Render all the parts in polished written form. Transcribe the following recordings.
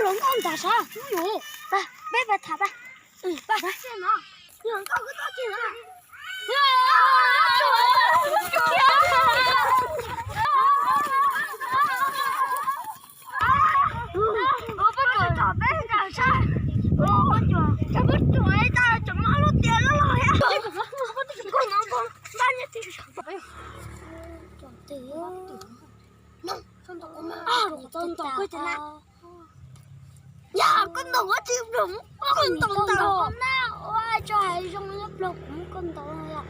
人讲大啥？哎呦，来，买他吧。来，钱呢？有人搞个大钱啊！我不准找被打啥，我不准，这不准打怎么了？跌了了呀！这个我这个能不？那你这是啥？哎呦，对哟，能真的啊，真的快点来！呀，con đồ quá chim rụng, con đồ na, ôi trời xong nó lục cũng con đồ này à,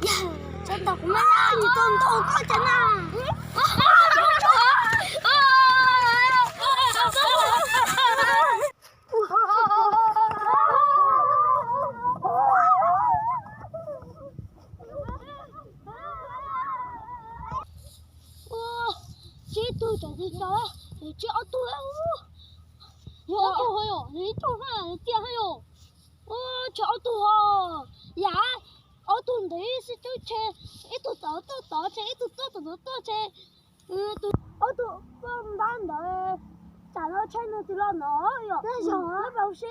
ya, chân đồ cũng na, thì con đồ có chân à, chị tôi chạy đi sao á, chị ở tôi á. 有还有，你做饭店还有，这奥多哦，呀，奥多的是就车，一度走车，一度走车，都奥多放单的，咋了车呢？就了哪哟？那小孩不是。